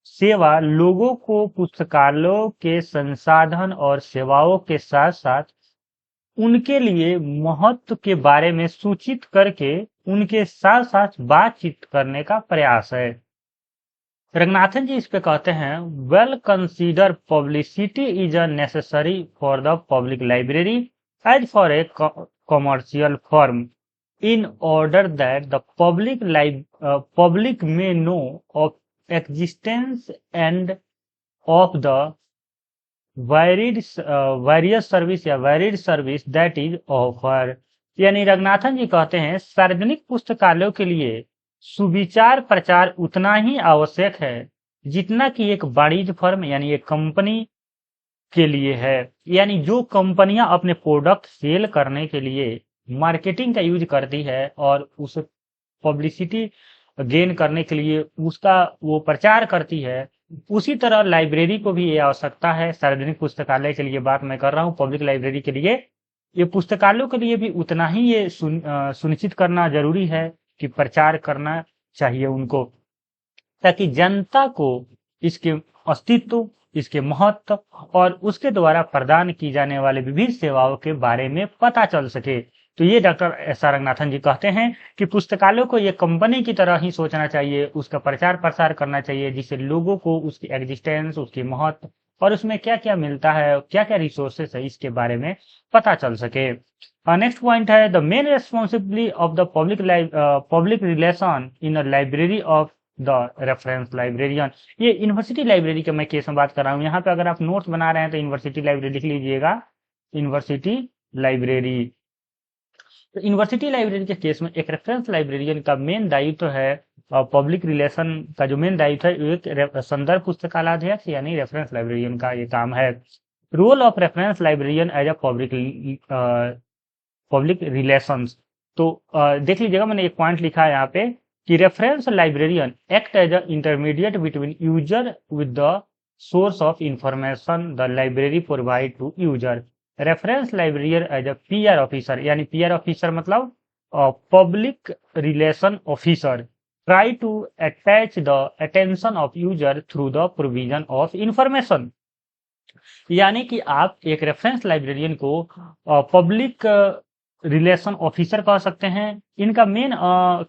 सेवा लोगों को पुस्तकालयों के संसाधन और सेवाओं के साथ साथ उनके लिए महत्व के बारे में सूचित करके उनके साथ साथ बातचीत करने का प्रयास है। रंगनाथन जी इस पे कहते हैं, well consider publicity is a necessary for the public library as for a commercial firm in order that the public may know of existence and of the various service that is offered। यानी रंगनाथन जी कहते हैं, सार्वजनिक पुस्तकालयों के लिए सुविचार प्रचार उतना ही आवश्यक है जितना कि एक वाणिज्य फर्म यानी एक कंपनी के लिए है। यानी जो कंपनियां अपने प्रोडक्ट सेल करने के लिए मार्केटिंग का यूज करती है और उस पब्लिसिटी गेन करने के लिए उसका वो प्रचार करती है, उसी तरह लाइब्रेरी को भी ये आवश्यकता है। सार्वजनिक पुस्तकालय के लिए बात मैं कर रहा हूँ, पब्लिक लाइब्रेरी के लिए, ये पुस्तकालयों के लिए भी उतना ही ये सुनिश्चित करना जरूरी है कि प्रचार करना चाहिए उनको, ताकि जनता को इसके अस्तित्व, इसके महत्व और उसके द्वारा प्रदान की जाने वाले विभिन्न सेवाओं के बारे में पता चल सके। तो ये डॉक्टर एस आर रंगनाथन जी कहते हैं कि पुस्तकालयों को ये कंपनी की तरह ही सोचना चाहिए, उसका प्रचार प्रसार करना चाहिए, जिससे लोगों को उसकी एग्जिस्टेंस, उसकी महत्व और उसमें क्या क्या मिलता है, क्या क्या रिसोर्सेस है, इसके बारे में पता चल सके। नेक्स्ट पॉइंट है, the main responsibility of the public relation in a library of the reference librarian. ये यूनिवर्सिटी लाइब्रेरी के मैं केस में बात कर रहा हूँ। यहाँ पे अगर आप नोट्स बना रहे हैं तो यूनिवर्सिटी लाइब्रेरी लिख लीजिएगा, यूनिवर्सिटी लाइब्रेरी। तो यूनिवर्सिटी लाइब्रेरी के केस में एक रेफरेंस लाइब्रेरियन का मेन दायित्व है, पब्लिक रिलेशन का जो मेन दायित्व है, एक संदर्भ पुस्तकालयाध्यक्ष यानी रेफरेंस लाइब्रेरियन का ये काम है। Role of reference librarian as a public relations. तो देख लीजिएगा, मैंने एक पॉइंट लिखा है यहाँ पे कि reference librarian act as a intermediate between user with the source of information the library provide to user. Reference librarian as a PR officer, यानी पीआर ऑफिसर मतलब public relation officer, try to attach the attention of user through the provision of information. यानी कि आप एक रेफरेंस लाइब्रेरियन को पब्लिक रिलेशन ऑफिसर कह सकते हैं। इनका मेन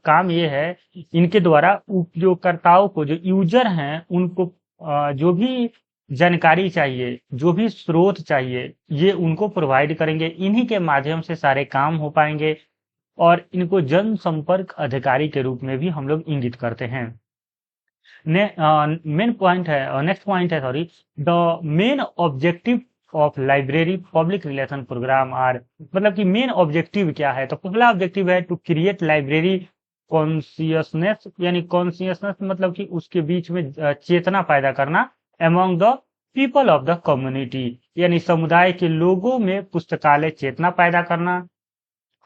काम ये है, इनके द्वारा उपयोगकर्ताओं को, जो यूजर हैं, उनको जो भी जानकारी चाहिए, जो भी स्रोत चाहिए, ये उनको प्रोवाइड करेंगे। इन्हीं के माध्यम से सारे काम हो पाएंगे और इनको जनसंपर्क अधिकारी के रूप में भी हम लोग इंगित करते हैं। मेन पॉइंट है, नेक्स्ट पॉइंट है, sorry, the main objective of library public relation program are. मतलब कि मेन ऑब्जेक्टिव क्या है, तो पहला ऑब्जेक्टिव है टू क्रिएट लाइब्रेरी कॉन्शियसनेस। यानी कॉन्शियसनेस मतलब कि उसके बीच में चेतना पैदा करना, among the people of the community, यानी समुदाय के लोगों में पुस्तकालय चेतना पैदा करना,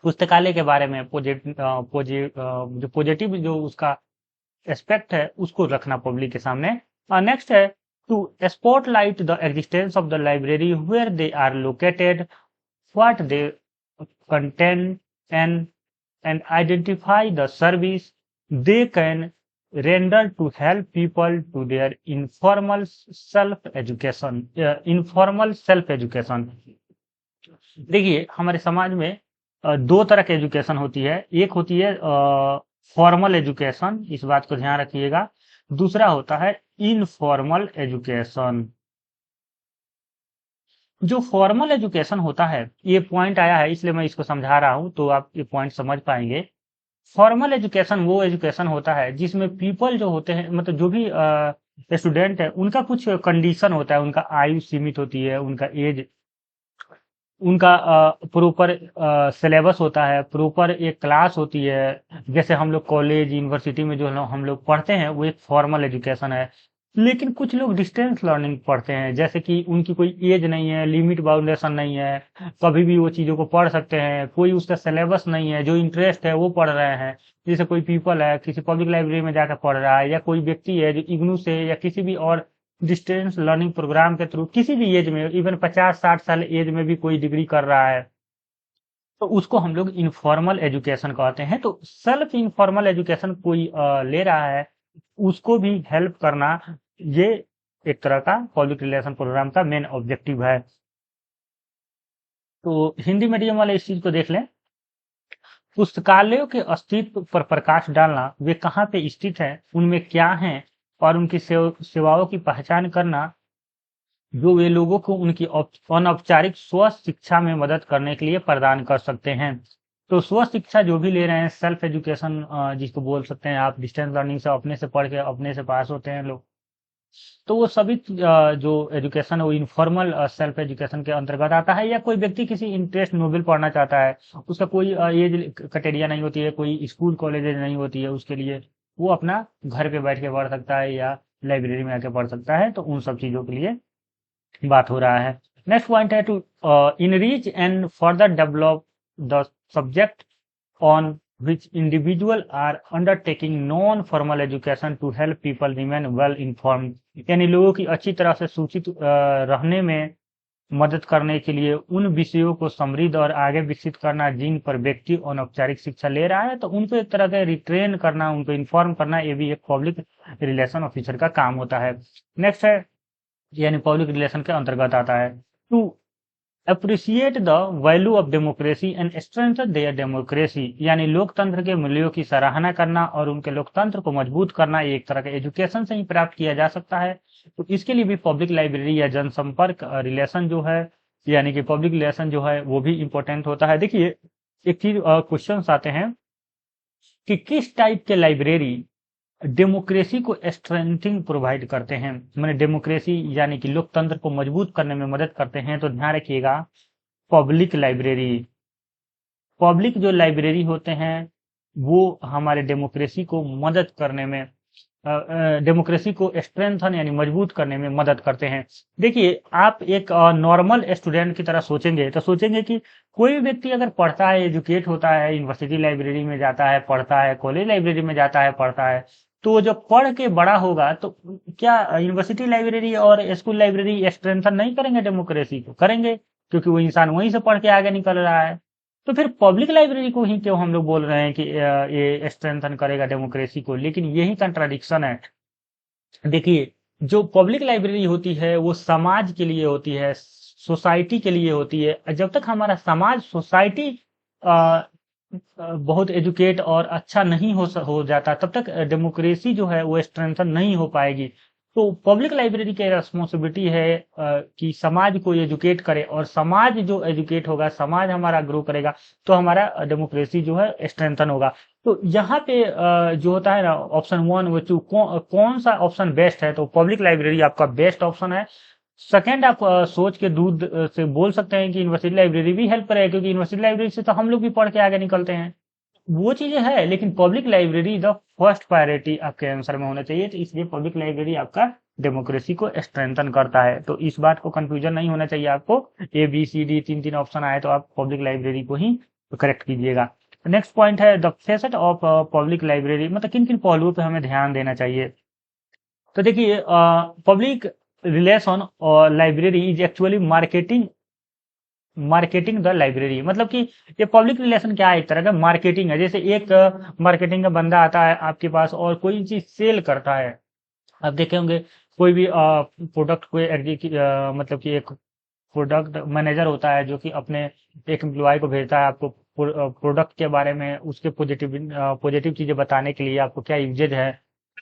पुस्तकालय के बारे में जो पॉजिटिव जो उसका एस्पेक्ट है उसको रखना पब्लिक के सामने। नेक्स्ट है to spotlight the existence of the library where they are located, what they contain and identify the service they can render to help people to their informal self education. देखिए, हमारे समाज में दो तरह की एजुकेशन होती है। एक होती है फॉर्मल एजुकेशन, इस बात को ध्यान रखिएगा। दूसरा होता है इनफॉर्मल एजुकेशन। जो फॉर्मल एजुकेशन होता है, ये पॉइंट आया है इसलिए मैं इसको समझा रहा हूं, तो आप ये पॉइंट समझ पाएंगे। फॉर्मल एजुकेशन वो एजुकेशन होता है जिसमें पीपल जो होते हैं, मतलब जो भी स्टूडेंट है, उनका कुछ कंडीशन होता है, उनका आयु सीमित होती है, उनका एज, उनका प्रॉपर सिलेबस होता है, प्रॉपर एक क्लास होती है। जैसे हम लोग कॉलेज यूनिवर्सिटी में जो हम लोग पढ़ते हैं वो एक फॉर्मल एजुकेशन है। लेकिन कुछ लोग डिस्टेंस लर्निंग पढ़ते हैं, जैसे कि उनकी कोई एज नहीं है, लिमिट बाउंडेशन नहीं है, कभी भी वो चीज़ों को पढ़ सकते हैं, कोई उसका सिलेबस नहीं है, जो इंटरेस्ट है वो पढ़ रहे हैं। जैसे कोई पीपल है, किसी पब्लिक लाइब्रेरी में जाकर पढ़ रहा है, या कोई व्यक्ति है जो इग्नू से या किसी भी और डिस्टेंस लर्निंग प्रोग्राम के थ्रू किसी भी एज में, इवन 50-60 साल एज में भी कोई डिग्री कर रहा है, तो उसको हम लोग इनफॉर्मल एजुकेशन कहते हैं। तो सेल्फ इनफॉर्मल एजुकेशन कोई ले रहा है, उसको भी हेल्प करना, ये एक तरह का पब्लिक रिलेशन प्रोग्राम का मेन ऑब्जेक्टिव है। तो हिंदी मीडियम वाले इस चीज को देख लें। पुस्तकालयों के अस्तित्व पर प्रकाश डालना, वे कहाँ पे स्थित हैं, उनमें क्या है, और उनकी सेवाओं की पहचान करना, जो वे लोगों को उनकी अनौपचारिक स्व शिक्षा में मदद करने के लिए प्रदान कर सकते हैं। तो स्व शिक्षा जो भी ले रहे हैं, सेल्फ एजुकेशन जिसको बोल सकते हैं आप, डिस्टेंस लर्निंग से अपने से पढ़ के अपने से पास होते हैं लोग, तो वो सभी जो एजुकेशन है वो इनफॉर्मल सेल्फ एजुकेशन के अंतर्गत आता है। या कोई व्यक्ति किसी इंटरेस्ट नोबेल पढ़ना चाहता है, उसका कोई एज क्राइटेरिया नहीं होती है, कोई स्कूल कॉलेज नहीं होती है उसके लिए, वो अपना घर पे बैठ के पढ़ सकता है या लाइब्रेरी में आके पढ़ सकता है। तो उन सब चीजों के लिए बात हो रहा है। नेक्स्ट पॉइंट है to enrich and further develop the subject on which individual are undertaking non-formal education to help people remain well informed, यानी लोगों की अच्छी तरह से सूचित रहने में मदद करने के लिए उन विषयों को समृद्ध और आगे विकसित करना जिन पर व्यक्ति अनौपचारिक शिक्षा ले रहा है, तो उनको एक तरह का रिट्रेन करना, उनको इन्फॉर्म करना, ये भी एक पब्लिक रिलेशन ऑफिसर का काम होता है। नेक्स्ट है, यानी पब्लिक रिलेशन के अंतर्गत आता है, to appreciate the value of democracy and strengthen their democracy, यानी लोकतंत्र के मूल्यों की सराहना करना और उनके लोकतंत्र को मजबूत करना, ये एक तरह के एजुकेशन से ही प्राप्त किया जा सकता है। तो इसके लिए भी पब्लिक लाइब्रेरी या जनसंपर्क रिलेशन जो है, यानी कि पब्लिक रिलेशन जो है, वो भी इम्पोर्टेंट होता है। देखिए एक चीज क्वेश्चन आते हैं कि किस टाइप के लाइब्रेरी डेमोक्रेसी को स्ट्रेंथिंग प्रोवाइड करते हैं, मैंने डेमोक्रेसी यानी कि लोकतंत्र को मजबूत करने में मदद करते हैं। तो ध्यान रखिएगा, पब्लिक लाइब्रेरी, पब्लिक जो लाइब्रेरी होते हैं वो हमारे डेमोक्रेसी को मदद करने में, डेमोक्रेसी को स्ट्रेंथन यानी मजबूत करने में मदद करते हैं। देखिए आप एक नॉर्मल स्टूडेंट की तरह सोचेंगे तो सोचेंगे कि कोई भी व्यक्ति अगर पढ़ता है, एजुकेट होता है, यूनिवर्सिटी लाइब्रेरी में जाता है पढ़ता है, कॉलेज लाइब्रेरी में जाता है पढ़ता है, तो जब पढ़ के बड़ा होगा तो क्या यूनिवर्सिटी लाइब्रेरी और स्कूल लाइब्रेरी स्ट्रेंथन नहीं करेंगे डेमोक्रेसी को? करेंगे, क्योंकि वो इंसान वहीं से पढ़ के आगे निकल रहा है। तो फिर पब्लिक लाइब्रेरी को ही क्यों हम लोग बोल रहे हैं कि ये स्ट्रेंथन करेगा डेमोक्रेसी को? लेकिन यही कंट्राडिक्शन है। देखिए जो पब्लिक लाइब्रेरी होती है वो समाज के लिए होती है, सोसाइटी के लिए होती है। जब तक हमारा समाज, सोसाइटी बहुत एजुकेट और अच्छा नहीं हो जाता, तब तक डेमोक्रेसी जो है वो स्ट्रेंथन नहीं हो पाएगी। तो पब्लिक लाइब्रेरी की रिस्पॉन्सिबिलिटी है कि समाज को एजुकेट करे, और समाज जो एजुकेट होगा, समाज हमारा ग्रो करेगा, तो हमारा डेमोक्रेसी जो है स्ट्रेंथन होगा। तो यहाँ पे जो होता है ना, ऑप्शन 1 व 2, कौन सा ऑप्शन बेस्ट है? तो पब्लिक लाइब्रेरी आपका बेस्ट ऑप्शन है। सेकेंड, आप सोच के दूध से बोल सकते हैं कि यूनिवर्सिटी लाइब्रेरी भी हेल्प करेगा, क्योंकि यूनिवर्सिटी लाइब्रेरी से तो हम लोग भी पढ़ के आगे निकलते हैं, वो चीजें है। लेकिन public library the first priority आपके आंसर में होना चाहिए। तो इसलिए पब्लिक लाइब्रेरी आपका डेमोक्रेसी को स्ट्रेंथन करता है। तो इस बात को कंफ्यूजन नहीं होना चाहिए आपको, ABCD 3 ऑप्शन आए तो आप पब्लिक लाइब्रेरी को ही करेक्ट कीजिएगा। नेक्स्ट पॉइंट है the facet of public library, मतलब किन किन पहलुओं पर हमें ध्यान देना चाहिए। तो देखिए पब्लिक रिलेशन और library is actually marketing the library, मतलब कि ये पब्लिक रिलेशन क्या है? एक तरह का मार्केटिंग है। जैसे एक मार्केटिंग का बंदा आता है आपके पास और कोई चीज सेल करता है, आप देखे होंगे कोई भी प्रोडक्ट कोई मतलब कि एक प्रोडक्ट मैनेजर होता है जो कि अपने एक एम्प्लॉय को भेजता है आपको प्रोडक्ट के बारे में, उसके पॉजिटिव चीजें बताने के लिए, आपको क्या यूजेज है,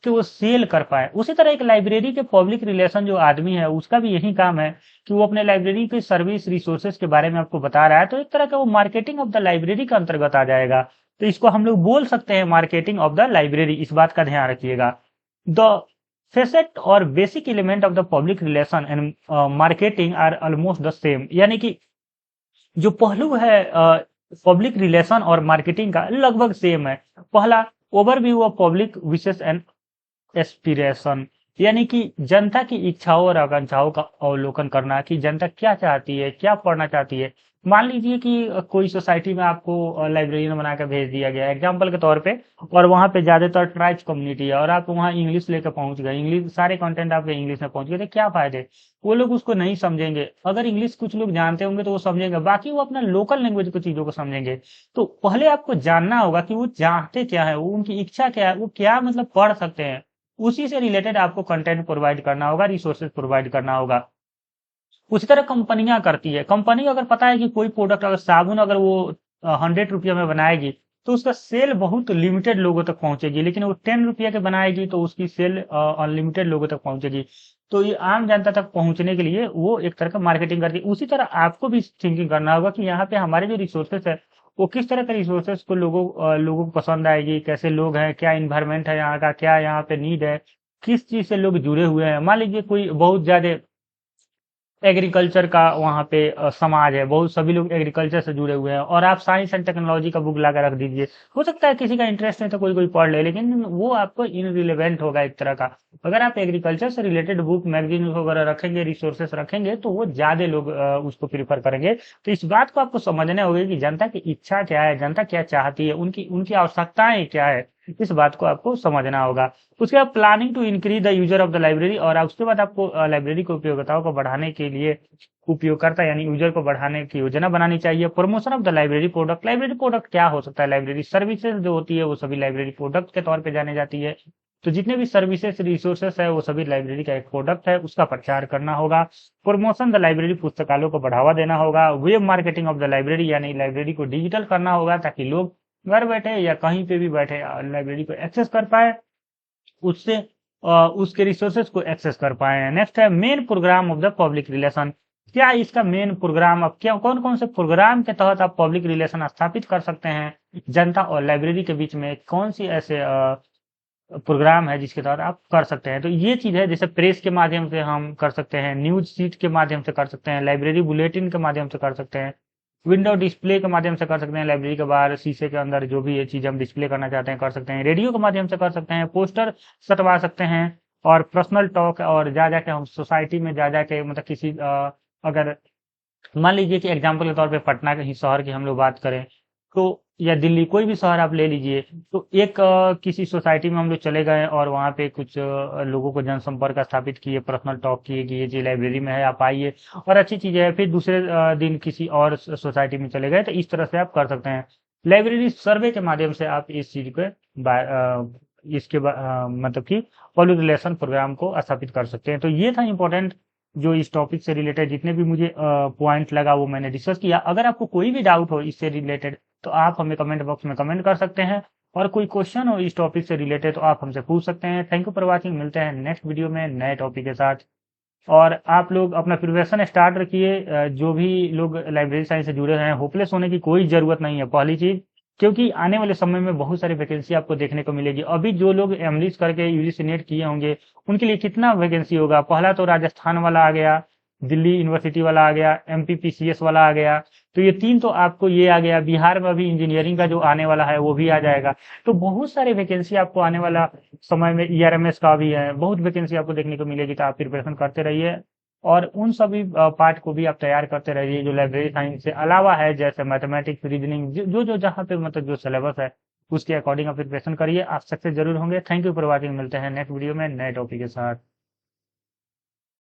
कि वो सेल कर पाए। उसी तरह एक लाइब्रेरी के पब्लिक रिलेशन जो आदमी है उसका भी यही काम है कि वो अपने लाइब्रेरी के सर्विस रिसोर्सेज के बारे में आपको बता रहा है। तो एक तरह का वो मार्केटिंग ऑफ द लाइब्रेरी के अंतर्गत आ जाएगा। तो इसको हम लोग बोल सकते हैं मार्केटिंग ऑफ द लाइब्रेरी। इस बात का ध्यान रखिएगा। द फेसेट और basic element of the public relation and marketing are almost the same, यानी कि जो पहलू है पब्लिक रिलेशन और मार्केटिंग का लगभग सेम है। पहला, overview of public wishes and aspiration, यानी कि जनता की इच्छाओं और आकांक्षाओं का अवलोकन करना कि जनता क्या चाहती है, क्या पढ़ना चाहती है। मान लीजिए कि कोई सोसाइटी में आपको लाइब्रेरियन बना कर भेज दिया गया है एग्जाम्पल के तौर पे, और वहाँ पे ज्यादातर ट्राइब्स कम्युनिटी है और आप वहाँ इंग्लिश लेकर पहुंच गए, इंग्लिश सारे कंटेंट आपके इंग्लिश में पहुंच गए, तो क्या फायदे। वो लोग उसको नहीं समझेंगे। अगर इंग्लिश कुछ लोग जानते होंगे तो वो समझेंगे, बाकी वो अपना लोकल लैंग्वेज की चीजों को समझेंगे। तो पहले आपको जानना होगा कि वो चाहते क्या है, वो उनकी इच्छा क्या है, वो क्या मतलब पढ़ सकते हैं। उसी से रिलेटेड आपको कंटेंट प्रोवाइड करना होगा, रिसोर्सेज प्रोवाइड करना होगा। उसी तरह कंपनियां करती है। कंपनी को अगर पता है कि कोई प्रोडक्ट, अगर साबुन अगर वो 100 रुपये में बनाएगी, तो उसका सेल बहुत लिमिटेड लोगों तक पहुंचेगी। लेकिन वो 10 रुपये के बनाएगी तो उसकी सेल अनलिमिटेड लोगों तक पहुंचेगी। तो ये आम जनता तक पहुंचने के लिए वो एक तरह का मार्केटिंग करती है। उसी तरह आपको भी थिंकिंग करना होगा कि यहाँ पे हमारे जो रिसोर्सेस है, वो किस तरह के रिसोर्सेस को लोगों को पसंद आएगी, कैसे लोग हैं, क्या इन्वायरमेंट है यहाँ का, क्या यहाँ पे नीड है, किस चीज से लोग जुड़े हुए हैं। मान लीजिए कोई बहुत ज्यादा एग्रीकल्चर का वहाँ पे समाज है, बहुत सभी लोग एग्रीकल्चर से जुड़े हुए हैं, और आप साइंस एंड टेक्नोलॉजी का बुक लाकर रख दीजिए। हो सकता है किसी का इंटरेस्ट नहीं तो कोई कोई पढ़ ले, लेकिन वो आपको इनरिलेवेंट होगा एक तरह का। अगर आप एग्रीकल्चर से रिलेटेड बुक, मैगजीन वगैरह रखेंगे, रिसोर्सेस रखेंगे, तो वो ज्यादा लोग उसको प्रीफर करेंगे। तो इस बात को आपको समझना होगा कि जनता की इच्छा क्या है, जनता क्या चाहती है, उनकी उनकी आवश्यकताएं क्या है। इस बात को आपको समझना होगा। उसके बाद planning to increase the user of the library, और उसके बाद आपको लाइब्रेरी की उपयोगिताओं को बढ़ाने के लिए उपयोगकर्ता यानी यूजर को बढ़ाने की योजना बनानी चाहिए। Promotion of the library product, library product क्या हो सकता है, लाइब्रेरी सर्विसेज जो होती है वो सभी लाइब्रेरी प्रोडक्ट के तौर पे जाने जाती है। तो जितने भी सर्विसेज रिसोर्सेस है वो सभी लाइब्रेरी का एक प्रोडक्ट है, उसका प्रचार करना होगा। प्रमोशन द लाइब्रेरी, पुस्तकालयों को बढ़ावा देना होगा। Web marketing of the library, यानी लाइब्रेरी को डिजिटल करना होगा ताकि लोग घर बैठे या कहीं पे भी बैठे लाइब्रेरी को एक्सेस कर पाए, उससे उसके रिसोर्सेज को एक्सेस कर पाए। नेक्स्ट है main program of the public relation, क्या इसका मेन प्रोग्राम, अब क्या कौन कौन से प्रोग्राम के तहत आप पब्लिक रिलेशन स्थापित कर सकते हैं जनता और लाइब्रेरी के बीच में, कौन सी ऐसे प्रोग्राम है जिसके तहत आप कर सकते हैं। तो ये चीज है, जैसे प्रेस के माध्यम से हम कर सकते हैं, न्यूज शीट के माध्यम से कर सकते हैं, लाइब्रेरी बुलेटिन के माध्यम से कर सकते हैं, विंडो डिस्प्ले के माध्यम से कर सकते हैं, लाइब्रेरी के बाहर शीशे के अंदर जो भी ये चीज हम डिस्प्ले करना चाहते हैं कर सकते हैं, रेडियो के माध्यम से कर सकते हैं, पोस्टर सटवा सकते हैं, और पर्सनल टॉक, और जा जाके हम सोसाइटी में जा जाके मतलब किसी अगर मान लीजिए कि एग्जाम्पल के तौर पे पटना के ही शहर की हम लोग बात करें, तो या दिल्ली कोई भी शहर आप ले लीजिए, तो एक किसी सोसाइटी में हम लोग चले गए और वहाँ पे कुछ लोगों को जनसंपर्क स्थापित किए, पर्सनल टॉक किए कि ये जी लाइब्रेरी में है, आप आइए और अच्छी चीज़ है। फिर दूसरे दिन किसी और सोसाइटी में चले गए, तो इस तरह से आप कर सकते हैं। लाइब्रेरी सर्वे के माध्यम से आप इस चीज को मतलब कि पब्लिक रिलेशन प्रोग्राम को स्थापित कर सकते हैं। तो ये था इंपॉर्टेंट, जो इस टॉपिक से रिलेटेड जितने भी मुझे पॉइंट लगा वो मैंने डिस्कस किया। अगर आपको कोई भी डाउट हो इससे रिलेटेड तो आप हमें कमेंट बॉक्स में कमेंट कर सकते हैं, और कोई क्वेश्चन हो इस टॉपिक से रिलेटेड तो आप हमसे पूछ सकते हैं। थैंक यू फॉर वॉचिंग, मिलते हैं नेक्स्ट वीडियो में नए टॉपिक के साथ। और आप लोग अपना प्रिपरेशन स्टार्ट रखिए, जो भी लोग लाइब्रेरी साइंस से जुड़े हैं, होपलेस होने की कोई जरूरत नहीं है पहली चीज, क्योंकि आने वाले समय में बहुत सारी वैकेंसी आपको देखने को मिलेगी। अभी जो लोग एमलिस करके यूजीसी नेट किए होंगे उनके लिए कितना वैकेंसी होगा, पहला तो राजस्थान वाला आ गया, दिल्ली यूनिवर्सिटी वाला आ गया, एमपीपीसीएस वाला आ गया, तो ये तीन तो आपको ये आ गया। बिहार में अभी इंजीनियरिंग का जो आने वाला है वो भी आ जाएगा। तो बहुत सारे वैकेंसी आपको आने वाला समय में, ईआरएमएस का भी है, बहुत वैकेंसी आपको देखने को मिलेगी। तो आप प्रिपरेशन करते रहिए, और उन सभी पार्ट को भी आप तैयार करते रहिए जो लाइब्रेरी साइंस से अलावा है, जैसे मैथमेटिक्स, रीजनिंग, जो जो जहाँ पे मतलब जो सिलेबस है उसके अकॉर्डिंग आप प्रिपरेशन करिए, आप सक्सेस जरूर होंगे। थैंक यू फॉर वॉचिंग, मिलते हैं नेक्स्ट वीडियो में नए टॉपिक के साथ।